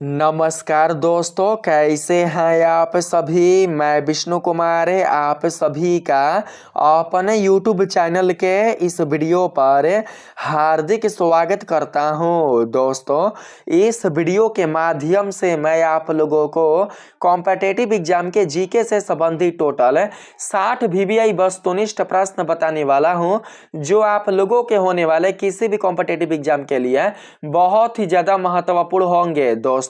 नमस्कार दोस्तों, कैसे हैं आप सभी। मैं विष्णु कुमार आप सभी का अपने YouTube चैनल के इस वीडियो पर हार्दिक स्वागत करता हूं। दोस्तों, इस वीडियो के माध्यम से मैं आप लोगों को कॉम्पिटिटिव एग्जाम के जीके से संबंधित टोटल 60 VBI वस्तुनिष्ठ प्रश्न बताने वाला हूं, जो आप लोगों के होने वाले किसी भी कॉम्पिटिटिव एग्जाम के लिए बहुत ही ज़्यादा महत्वपूर्ण होंगे। दोस्तों,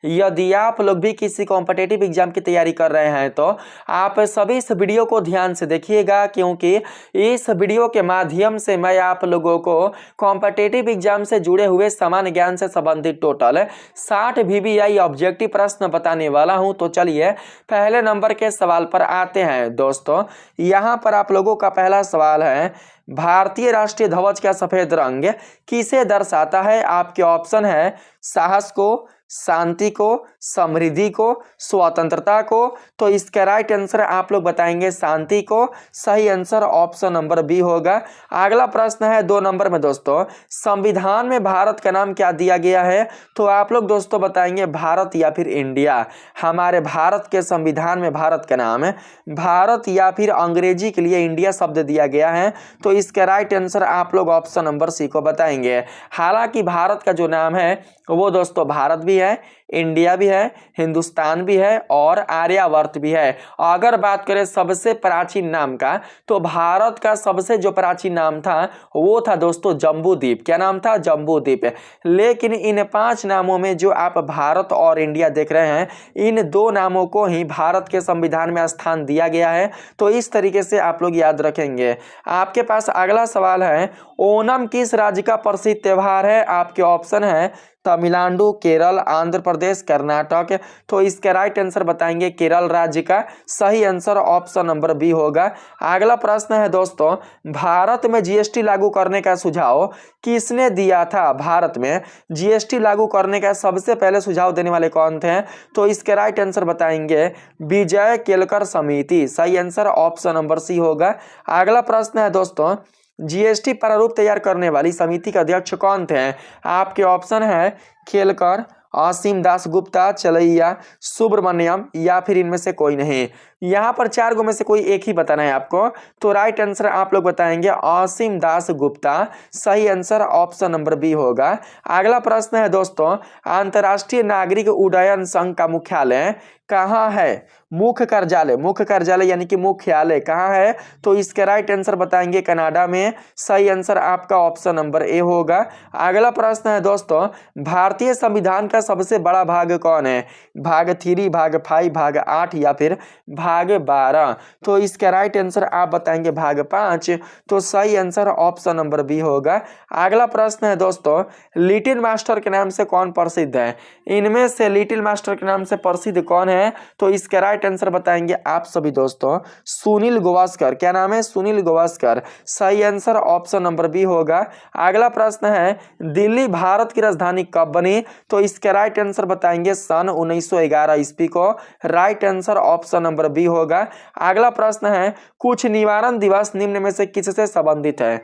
यदि आप लोग भी किसी कॉम्पिटिटिव एग्जाम की तैयारी कर रहे हैं तो आप सभी इस वीडियो को ध्यान से देखिएगा, क्योंकि इस वीडियो के माध्यम से मैं आप लोगों को कॉम्पिटिटिव एग्जाम से जुड़े हुए सामान्य ज्ञान से संबंधित टोटल 60 VBI ऑब्जेक्टिव प्रश्न बताने वाला हूं। तो चलिए पहले नंबर के सवाल पर आते हैं। दोस्तों, यहां पर आप लोगों का पहला सवाल है, भारतीय राष्ट्रीय ध्वज का सफेद रंग किसे दर्शाता है। आपके ऑप्शन है साहस को, शांति को, समृद्धि को, स्वतंत्रता को। तो इसका राइट आंसर आप लोग बताएंगे शांति को। सही आंसर ऑप्शन नंबर बी होगा। अगला प्रश्न है 2 नंबर में। दोस्तों, संविधान में भारत का नाम क्या दिया गया है। तो आप लोग दोस्तों बताएंगे भारत या फिर इंडिया। हमारे भारत के संविधान में भारत का नाम है भारत या फिर अंग्रेजी के लिए इंडिया शब्द दिया गया है। तो इसका राइट आंसर आप लोग ऑप्शन नंबर सी को बताएंगे। हालांकि भारत का जो नाम है वो दोस्तों भारत भी है, इंडिया भी है, हिंदुस्तान भी है और आर्यावर्त भी है। अगर बात करें सबसे प्राचीन नाम का, तो भारत का सबसे जो प्राचीन नाम था वो था दोस्तों जम्बू द्वीप। क्या नाम था? जम्बू द्वीप। लेकिन इन 5 नामों में जो आप भारत और इंडिया देख रहे हैं, इन 2 नामों को ही भारत के संविधान में स्थान दिया गया है। तो इस तरीके से आप लोग याद रखेंगे। आपके पास अगला सवाल है, ओणम किस राज्य का प्रसिद्ध त्योहार है। आपके ऑप्शन है तमिलनाडु, केरल, आंध्र प्रदेश, कर्नाटक। तो इसका राइट आंसर बताएंगे केरल राज्य का। सही आंसर ऑप्शन नंबर बी होगा। अगला प्रश्न है दोस्तों, भारत में जीएसटी लागू करने का सुझाव किसने दिया था। भारत में जीएसटी लागू करने का सबसे पहले सुझाव देने वाले कौन थे। तो इसके राइट आंसर बताएंगे विजय केलकर समिति। सही आंसर ऑप्शन नंबर सी होगा। अगला प्रश्न है दोस्तों, जीएसटी प्रारूप तैयार करने वाली समिति के अध्यक्ष कौन थे। आपके ऑप्शन है केलकर, असीम दास गुप्ता, चलैया, सुब्रमण्यम या फिर इनमें से कोई नहीं। यहाँ पर 4 में से कोई एक ही बताना है आपको। तो राइट आंसर आप लोग बताएंगे असीम दास गुप्ता। सही आंसर ऑप्शन नंबर बी होगा। अगला प्रश्न है दोस्तों, अंतर्राष्ट्रीय नागरिक उड्डयन संघ का मुख्यालय कहाँ है। मुख्य कार्यालय यानी कि मुख्यालय कहाँ है। तो इसका राइट आंसर बताएंगे कनाडा में। सही आंसर आपका ऑप्शन नंबर ए होगा। अगला प्रश्न है दोस्तों, भारतीय संविधान का सबसे बड़ा भाग कौन है। भाग 3, भाग 5, भाग 8 या फिर भाग 12। तो इसका राइट आंसर आप बताएंगे भाग 5। तो सही आंसर ऑप्शन नंबर बी होगा। अगला प्रश्न है दोस्तों, लिटिल मास्टर के नाम से कौन प्रसिद्ध है। इनमें से लिटिल मास्टर के नाम से प्रसिद्ध कौन है। तो इसका राइट आंसर बताएंगे आप सभी दोस्तों सुनील गावस्कर। क्या नाम है? सुनील गावस्कर। सही आंसर ऑप्शन नंबर बी होगा। अगला प्रश्न है, दिल्ली भारत की राजधानी कब बनी। तो इसका राइट आंसर बताएंगे सन 1911 ईस्वी को। Right answer option number B होगा। अगला प्रश्न है, कुछ निवारण दिवस निम्न में से किससे संबंधित है।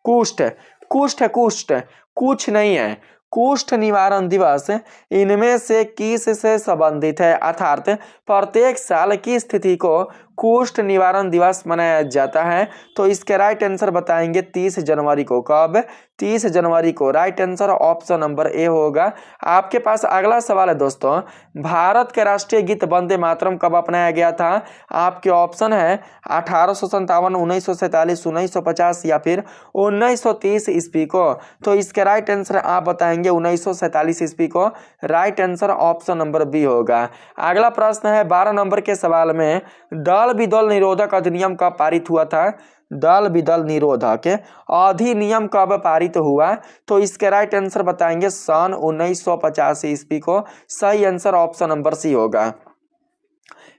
कुष्ठ कुछ नहीं है। कुष्ठ निवारण दिवस इनमें से किस से संबंधित है, अर्थात प्रत्येक साल की स्थिति को कुष्ठ निवारण दिवस मनाया जाता है। तो इसके राइट आंसर बताएंगे 30 जनवरी को। कब? 30 जनवरी को। Right answer option number A होगा। आपके पास अगला सवाल है दोस्तों, भारत का राष्ट्रीय गीत वंदे मातरम कब अपनाया गया था। आपके ऑप्शन है 1857, 1947, 1950 या फिर 1930 ईस्वी को। तो इसके राइट आंसर आप बताएंगे 1947 ईस्वी को। Right answer option number B होगा। अगला प्रश्न है 12 नंबर के सवाल में, दल विदल निरोधक अधिनियम कब पारित हुआ था। दल विदल निरोधक अधिनियम कब पारित हुआ। तो इसके राइट आंसर बताएंगे सन 1985 ईस्वी को। सही आंसर ऑप्शन नंबर सी होगा।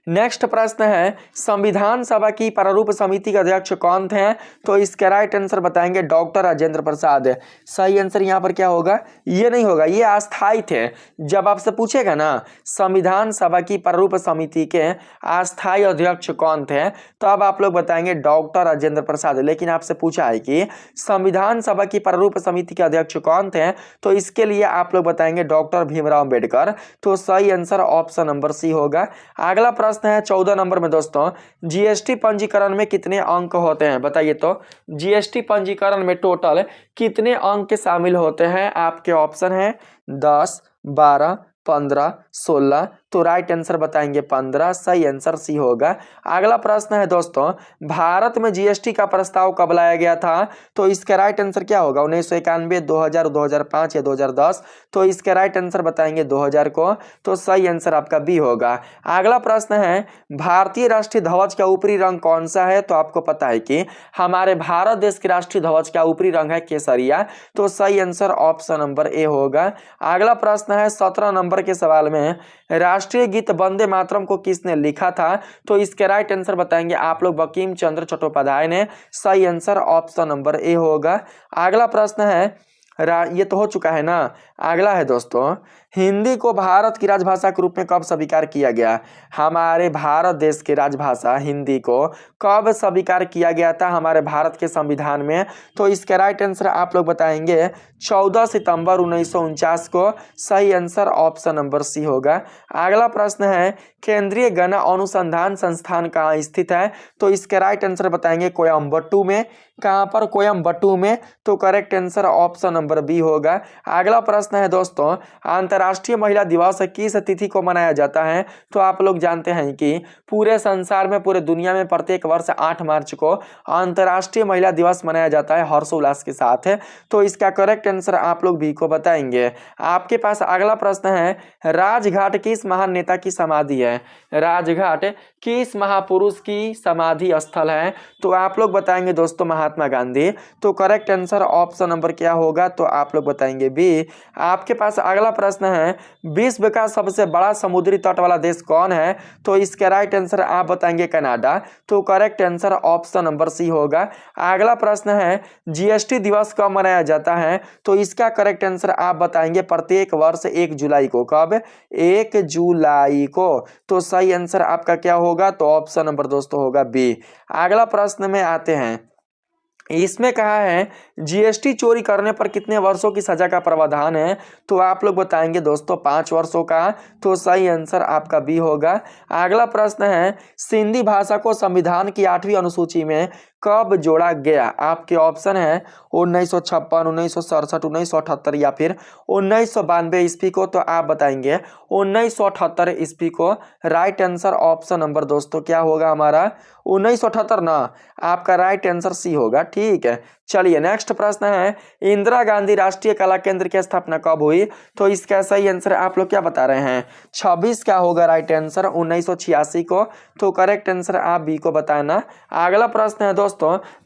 नेक्स्ट प्रश्न है संविधान सभा की प्रारूप समिति के अध्यक्ष कौन थे? तो इसका राइट आंसर बताएंगे डॉक्टर राजेंद्र प्रसाद। सही आंसर यहाँ पर क्या होगा? ये नहीं होगा, ये अस्थायी थे। जब आपसे पूछेगा ना संविधान सभा की प्रारूप समिति के अस्थायी अध्यक्ष कौन थे, तो अब आप लोग बताएंगे डॉक्टर राजेंद्र प्रसाद। लेकिन आपसे पूछा है कि संविधान सभा की प्रारूप समिति के अध्यक्ष कौन थे, तो इसके लिए आप लोग बताएंगे डॉक्टर भीमराव अंबेडकर। तो सही आंसर ऑप्शन नंबर सी होगा। अगला प्रश्न है 14 नंबर में दोस्तों, जीएसटी पंजीकरण में कितने अंक होते हैं? बताइए तो जीएसटी पंजीकरण में टोटल कितने अंक शामिल होते हैं? आपके ऑप्शन है 10, 12, 15, 16। तो राइट आंसर बताएंगे 15। सही आंसर सी होगा। अगला प्रश्न है दोस्तों, भारत में जीएसटी का प्रस्ताव कब लाया गया था? तो इसका राइट आंसर क्या होगा? 1991, 2000, 2005 या 2010? तो इसका राइट आंसर बताएंगे 2000 को। तो सही आंसर आपका बी होगा। अगला प्रश्न है भारतीय राष्ट्रीय ध्वज का ऊपरी रंग कौन सा है? तो आपको पता है कि हमारे भारत देश के राष्ट्रीय ध्वज का ऊपरी रंग है केसरिया। तो सही आंसर ऑप्शन नंबर ए होगा। अगला प्रश्न है 17 नंबर के सवाल में, राष्ट्रीय गीत वंदे मातरम को किसने लिखा था? तो इसके राइट आंसर बताएंगे आप लोग बंकिम चंद्र चट्टोपाध्याय ने। सही आंसर ऑप्शन नंबर ए होगा। अगला प्रश्न है ये तो हो चुका है ना। अगला है दोस्तों, हिंदी को भारत की राजभाषा के रूप में कब स्वीकार किया गया? हमारे भारत देश की राजभाषा हिंदी को कब स्वीकार किया गया था हमारे भारत के संविधान में? तो इसका राइट आंसर आप लोग बताएंगे 14 सितंबर 1949 को। सही आंसर ऑप्शन नंबर सी होगा। अगला प्रश्न है केंद्रीय गण अनुसंधान संस्थान कहाँ स्थित है? तो इसका राइट आंसर बताएंगे कोयम्बटू में। कहाँ पर? कोयम्बटू में। तो correct answer option number B होगा। अगला प्रश्न है दोस्तों, अंतर्राष्ट्रीय महिला दिवस किस तिथि को मनाया जाता है? तो आप लोग जानते हैं कि पूरे संसार में, पूरे दुनिया में प्रत्येक वर्ष 8 मार्च को अंतर्राष्ट्रीय महिला दिवस मनाया जाता है हर्षोल्लास के साथ। तो इसका करेक्ट आंसर आप लोग बी को बताएंगे। आपके पास अगला प्रश्न है राजघाट किस महान नेता की समाधि है? राजघाट किस महापुरुष की समाधि स्थल है? तो आप लोग बताएंगे दोस्तों महात्मा गांधी। तो करेक्ट आंसर ऑप्शन नंबर क्या होगा? तो आप लोग बताएंगे बी। आपके पास अगला प्रश्न है विश्व का सबसे बड़ा समुद्री तट वाला देश कौन है? तो इसका राइट आंसर आप बताएंगे कनाडा। तो correct answer option number C होगा। अगला प्रश्न है जीएसटी दिवस कब मनाया जाता है? तो इसका करेक्ट आंसर आप बताएंगे प्रत्येक वर्ष 1 जुलाई को। कब? 1 जुलाई को। तो सही आंसर आपका क्या होगा? तो ऑप्शन नंबर दोस्तों होगा बी। अगला प्रश्न में आते हैं, इसमें कहा है जीएसटी चोरी करने पर कितने वर्षों की सजा का प्रावधान है? तो आप लोग बताएंगे दोस्तों 5 वर्षों का। तो सही आंसर आपका बी होगा। अगला प्रश्न है सिंधी भाषा को संविधान की 8वीं अनुसूची में कब जोड़ा गया? आपके ऑप्शन है 1956, 1967, 1978 या फिर 1992 ईस्वी को। तो आप बताएंगे 1978 ईस्वी को। राइट आंसर ऑप्शन नंबर दोस्तों क्या होगा हमारा? 1978 ना। आपका राइट आंसर सी होगा। ठीक है, चलिए नेक्स्ट प्रश्न है इंदिरा गांधी राष्ट्रीय कला केंद्र की स्थापना कब हुई? तो इसका सही आंसर आप लोग क्या बता रहे हैं? 26 का होगा राइट आंसर, 1986 को। तो करेक्ट आंसर आप बी को बताना। अगला प्रश्न है दोस्तों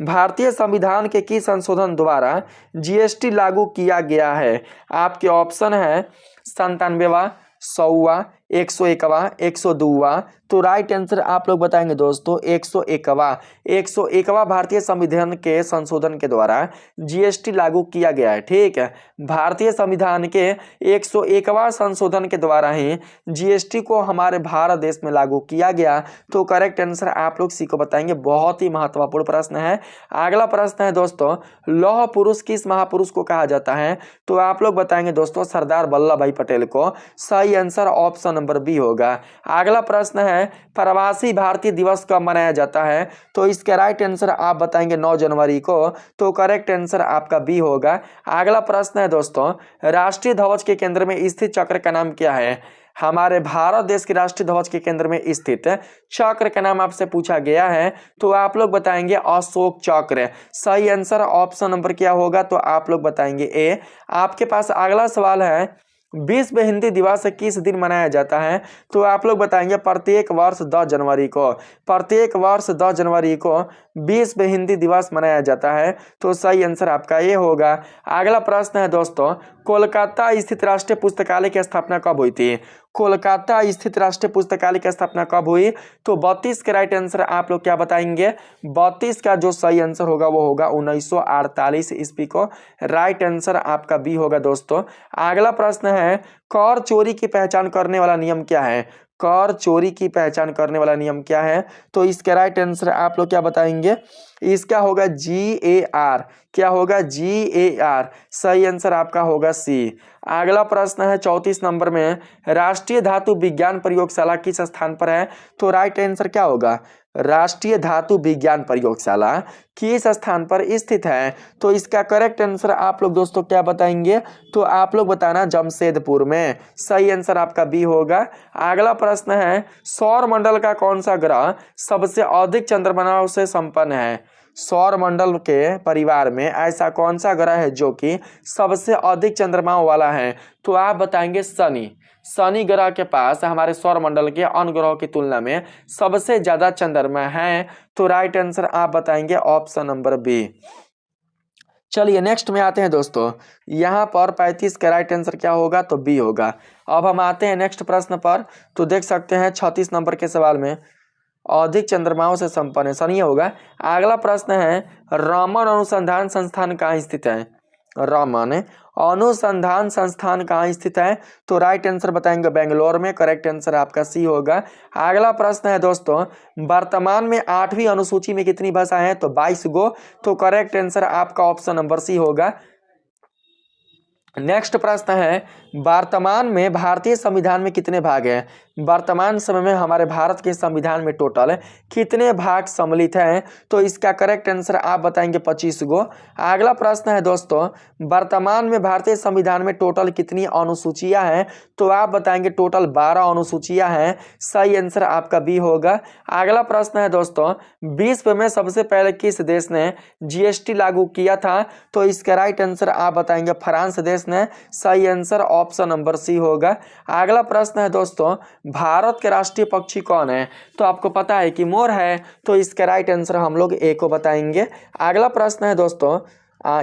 भारतीय संविधान के किस संशोधन द्वारा जीएसटी लागू किया गया है? आपके ऑप्शन है 97वां, 100वां, 101वां, 102वां। तो राइट आंसर आप लोग बताएंगे दोस्तों 101वां। 101वां भारतीय संविधान के संशोधन के द्वारा जीएसटी लागू किया गया है। ठीक है, भारतीय संविधान के 101वां संशोधन के द्वारा ही जीएसटी को हमारे भारत देश में लागू किया गया। तो करेक्ट आंसर आप लोग सी को बताएंगे। बहुत ही महत्वपूर्ण प्रश्न है। अगला प्रश्न है दोस्तों लौह पुरुष किस महापुरुष को कहा जाता है? तो आप लोग बताएंगे दोस्तों सरदार वल्लभ भाई पटेल को। सही आंसर ऑप्शन नंबर बी होगा। अगला प्रश्न है प्रवासी भारतीय दिवस कब मनाया जाता है? तो इसका राइट आंसर आप बताएंगे 9 जनवरी को। तो करेक्ट आंसर आपका बी होगा। अगला प्रश्न है दोस्तों राष्ट्रीय ध्वज के केंद्र में स्थित चक्र का नाम क्या है? हमारे भारत देश के राष्ट्रीय ध्वज के केंद्र में स्थित चक्र का नाम आपसे पूछा गया है। तो आप लोग बताएंगे अशोक चक्र। सही आंसर ऑप्शन नंबर क्या होगा? तो आप लोग बताएंगे ए। आपके पास अगला सवाल है विश्व हिंदी दिवस किस दिन मनाया जाता है? तो आप लोग बताएंगे प्रत्येक वर्ष 10 जनवरी को। प्रत्येक वर्ष 10 जनवरी को विश्व हिंदी दिवस मनाया जाता है। तो सही आंसर आपका ये होगा। अगला प्रश्न है दोस्तों कोलकाता स्थित राष्ट्रीय पुस्तकालय की स्थापना कब हुई थी? कोलकाता स्थित राष्ट्रीय पुस्तकालय की स्थापना कब हुई? तो 32 का राइट आंसर आप लोग क्या बताएंगे? 32 का जो सही आंसर होगा वो होगा 1948 ईस्वी को। राइट आंसर आपका बी होगा दोस्तों। अगला प्रश्न है, कर चोरी की पहचान करने वाला नियम क्या है? कर चोरी की पहचान करने वाला नियम क्या है? तो इसका राइट आंसर आप लोग क्या बताएंगे? इसका होगा GAR। क्या होगा? GAR। सही आंसर आपका होगा सी। अगला प्रश्न है 34 नंबर में, राष्ट्रीय धातु विज्ञान प्रयोगशाला किस स्थान पर है? तो राइट आंसर क्या होगा? राष्ट्रीय धातु विज्ञान प्रयोगशाला किस स्थान पर स्थित है? तो इसका करेक्ट आंसर आप लोग दोस्तों क्या बताएंगे? तो आप लोग बताना जमशेदपुर में। सही आंसर आपका बी होगा। अगला प्रश्न है, सौर मंडल का कौन सा ग्रह सबसे अधिक चंद्रमाओं से संपन्न है? सौर मंडल के परिवार में ऐसा कौन सा ग्रह है जो कि सबसे अधिक चंद्रमाओं वाला है? तो आप बताएंगे शनि। शनि ग्रह के पास हमारे सौर मंडल के अन्य ग्रहों की तुलना में सबसे ज्यादा चंद्रमा है। तो राइट आंसर आप बताएंगे ऑप्शन नंबर बी। चलिए नेक्स्ट में आते हैं दोस्तों। यहाँ पर 35 का राइट आंसर क्या होगा? तो बी होगा। अब हम आते हैं नेक्स्ट प्रश्न पर। तो देख सकते हैं 36 नंबर के सवाल में अधिक चंद्रमाओं से संपन्न है, सनी होगा। अगला प्रश्न है, रमन अनुसंधान संस्थान कहाँ स्थित है? रमन अनुसंधान संस्थान कहाँ स्थित है? तो राइट आंसर बताएंगे बेंगलोर में। करेक्ट आंसर आपका सी होगा। अगला प्रश्न है दोस्तों, वर्तमान में 8वीं अनुसूची में कितनी भाषाएं हैं? तो 22 गो। तो करेक्ट आंसर आपका ऑप्शन नंबर सी होगा। नेक्स्ट प्रश्न है, वर्तमान में भारतीय संविधान में कितने भाग हैं? वर्तमान समय में हमारे भारत के संविधान में टोटल कितने भाग सम्मिलित हैं? तो इसका करेक्ट आंसर आप बताएंगे 25 गो। अगला प्रश्न है दोस्तों, वर्तमान में भारतीय संविधान में टोटल कितनी अनुसूचियां हैं? तो आप बताएंगे टोटल 12 अनुसूचियां हैं। सही आंसर आपका बी होगा। अगला प्रश्न है दोस्तों, विश्व में सबसे पहले किस देश ने GST लागू किया था? तो इसका राइट आंसर आप बताएंगे फ्रांस देश ने। सही आंसर ऑप्शन नंबर सी होगा। अगला प्रश्न है दोस्तों, भारत के राष्ट्रीय पक्षी कौन है? तो आपको पता है कि मोर है। तो इसका राइट आंसर हम लोग ए को बताएंगे। अगला प्रश्न है दोस्तों,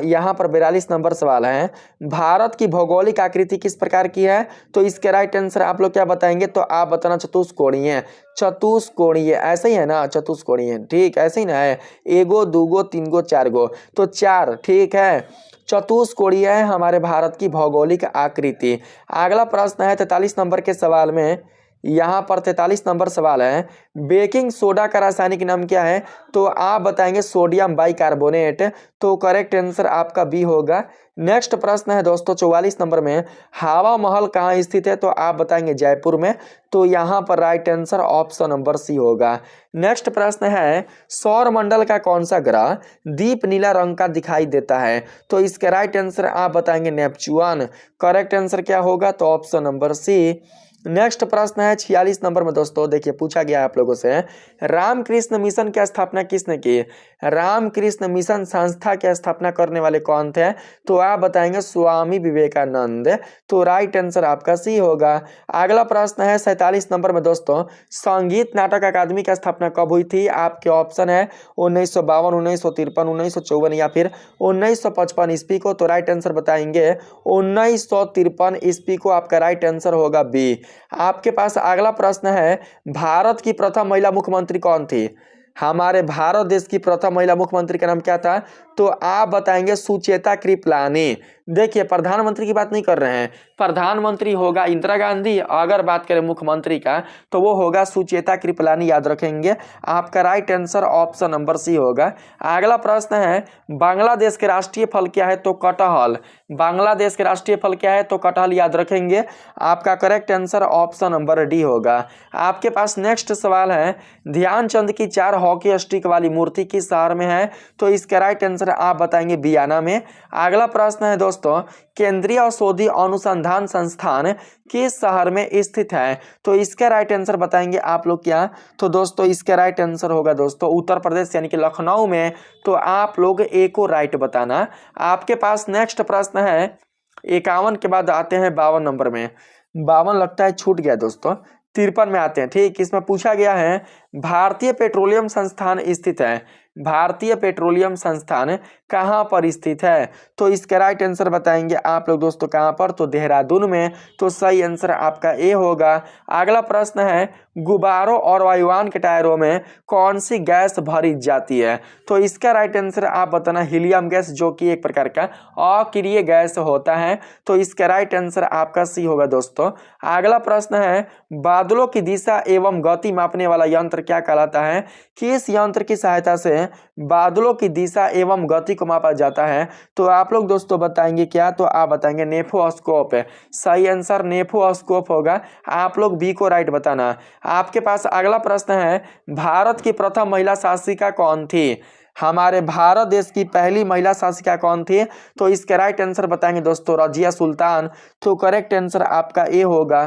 यहाँ पर 42 नंबर सवाल है, भारत की भौगोलिक आकृति किस प्रकार की है? तो इसके राइट आंसर आप लोग क्या बताएंगे? तो आप बताना चतुष्कोणीय। चतुष्कोणीय ऐसे ही है ना? चतुष्कोणीय ठीक ऐसे ही ना है? एगो दूगो तीनगो चारगो, तो 4 ठीक है। चतुष्कोणीय है हमारे भारत की भौगोलिक आकृति। अगला प्रश्न है 43 नंबर के सवाल में, यहाँ पर 43 नंबर सवाल है, बेकिंग सोडा का रासायनिक नाम क्या है? तो आप बताएंगे सोडियम बाइकार्बोनेट। तो करेक्ट आंसर आपका बी होगा। नेक्स्ट प्रश्न है दोस्तों 44 नंबर में, हवा महल कहाँ स्थित है? तो आप बताएंगे जयपुर में। तो यहाँ पर right answer option number C होगा। नेक्स्ट प्रश्न है, सौर मंडल का कौन सा ग्रह दीप नीला रंग का दिखाई देता है? तो इसका राइट आंसर आप बताएंगे नेपच्यून। करेक्ट आंसर क्या होगा? तो ऑप्शन नंबर सी। नेक्स्ट प्रश्न है 46 नंबर में दोस्तों, देखिए पूछा गया आप लोगों से, रामकृष्ण मिशन की स्थापना किसने की? रामकृष्ण मिशन संस्था की स्थापना करने वाले कौन थे? तो आप बताएंगे स्वामी विवेकानंद। तो राइट आंसर आपका सी होगा। अगला प्रश्न है 47 नंबर में दोस्तों, संगीत नाटक अकादमी की स्थापना कब हुई थी? आपके ऑप्शन है 1952, 1953, 1954 या फिर 1955 ईस्वी को। तो राइट आंसर बताएंगे 1953 ईस्वी को। आपका राइट आंसर होगा बी। आपके पास अगला प्रश्न है, भारत की प्रथम महिला मुख्यमंत्री कौन थी? हमारे भारत देश की प्रथम महिला मुख्यमंत्री का नाम क्या था? तो आप बताएंगे सुचेता कृपलानी। देखिए प्रधानमंत्री की बात नहीं कर रहे हैं, प्रधानमंत्री होगा इंदिरा गांधी। अगर बात करें मुख्यमंत्री का तो वो होगा सुचेता कृपलानी, याद रखेंगे। आपका right answer option number C होगा। अगला प्रश्न है, बांग्लादेश के राष्ट्रीय फल क्या है? तो कटहल। बांग्लादेश के राष्ट्रीय फल क्या है? तो कटहल, याद रखेंगे। आपका correct answer option number D होगा। आपके पास नेक्स्ट सवाल है, ध्यानचंद की 4 हॉकी स्टिक वाली मूर्ति किस शहर में है? तो इसका राइट आंसर आप बताएंगे बियाना में। अगला प्रश्न है दोस्तों, केंद्रीय औषधि अनुसंधान संस्थान किस शहर में स्थित है? तो इसका राइट आंसर बताएंगे आप लोग क्या? तो दोस्तों इसका राइट आंसर होगा दोस्तों उत्तर प्रदेश यानी कि लखनऊ में। तो आप लोग ए को राइट बताना। आपके पास नेक्स्ट प्रश्न है 51 के बाद आते हैं 52 नंबर में। 52 लगता है छूट गया दोस्तों, 53 में आते हैं। ठीक, इसमें पूछा गया है, भारतीय पेट्रोलियम संस्थान स्थित है भारतीय पेट्रोलियम संस्थान कहाँ पर स्थित है? तो इसका राइट आंसर बताएंगे आप लोग दोस्तों कहाँ पर, तो देहरादून में। तो सही आंसर आपका ए होगा। अगला प्रश्न है, गुब्बारों और वायुयान के टायरों में कौन सी गैस भरी जाती है? तो इसका राइट आंसर आप बताना हीलियम गैस, जो कि एक प्रकार का अक्रिय गैस होता है। तो इसका राइट आंसर आपका सी होगा दोस्तों। अगला प्रश्न है, बादलों की दिशा एवं गति मापने वाला यंत्र क्या कहलाता है? किस यंत्र की सहायता से बादलों की दिशा एवं गति को मापा जाता है? तो आप लोग दोस्तों बताएंगे क्या? तो आप बताएंगे नेफोस्कोप। सही आंसर नेफोस्कोप होगा। आप लोग बी को राइट बताना। आपके पास अगला प्रश्न है, भारत की प्रथम महिला शासिका कौन थी? हमारे भारत देश की पहली महिला शासिका कौन थी? तो इसका राइट आंसर बताएंगे दोस्तों रजिया सुल्तान। तो करेक्ट आंसर आपका ए होगा।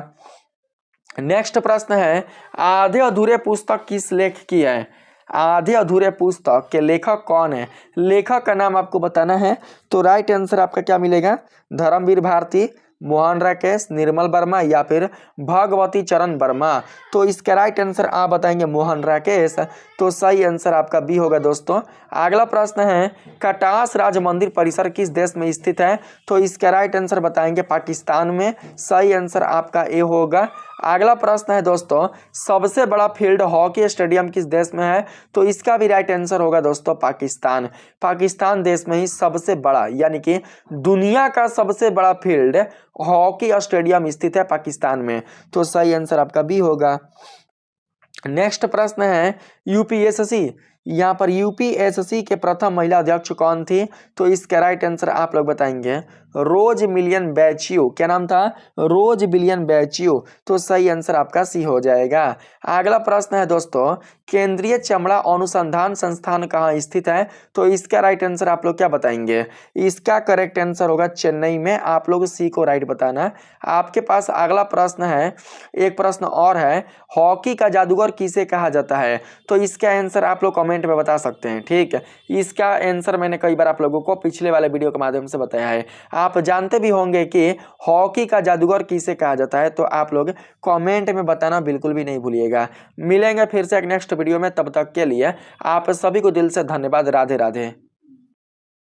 नेक्स्ट प्रश्न है, आधे अधूरे पुस्तक किस लेख की है? आधे अधूरे पुस्तक के लेखक कौन है? लेखक का नाम आपको बताना है। तो राइट आंसर आपका क्या मिलेगा? धर्मवीर भारती, मोहन राकेश, निर्मल वर्मा या फिर भगवती चरण वर्मा। तो इसका राइट आंसर आप बताएंगे मोहन राकेश। तो सही आंसर आपका बी होगा दोस्तों। अगला प्रश्न है, कटास राज मंदिर परिसर किस देश में स्थित है? तो इसका राइट आंसर बताएंगे पाकिस्तान में। सही आंसर आपका ए होगा। अगला प्रश्न है दोस्तों, सबसे बड़ा फील्ड हॉकी स्टेडियम किस देश में है? तो इसका भी राइट आंसर होगा दोस्तों पाकिस्तान। पाकिस्तान देश में ही सबसे बड़ा यानी कि दुनिया का सबसे बड़ा फील्ड हॉकी स्टेडियम स्थित है पाकिस्तान में। तो सही आंसर आपका बी होगा। नेक्स्ट प्रश्न है, यूपीएससी, यहाँ पर यूपीएससी के प्रथम महिला अध्यक्ष कौन थी? तो इसका राइट आंसर आप लोग बताएंगे रोज मिलियन बैच्यू। क्या नाम था? रोज मिलियन बैच्यू। तो सही आंसर आपका सी हो जाएगा। अगला प्रश्न है दोस्तों, केंद्रीय चमड़ा अनुसंधान संस्थान कहाँ स्थित है? तो इसका राइट आंसर आप लोग क्या बताएंगे? इसका करेक्ट आंसर होगा चेन्नई में। आप लोग सी को राइट बताना। आपके पास अगला प्रश्न है, एक प्रश्न और है, हॉकी का जादूगर किसे कहा जाता है? तो इसका आंसर आप लोग कमेंट में बता सकते हैं। ठीक है, इसका आंसर मैंने कई बार आप लोगों को पिछले वाले वीडियो के माध्यम से बताया है। आप जानते भी होंगे कि हॉकी का जादूगर किसे कहा जाता है। तो आप लोग कमेंट में बताना बिल्कुल भी नहीं भूलिएगा। मिलेंगे फिर से एक नेक्स्ट वीडियो में, तब तक के लिए आप सभी को दिल से धन्यवाद। राधे राधे।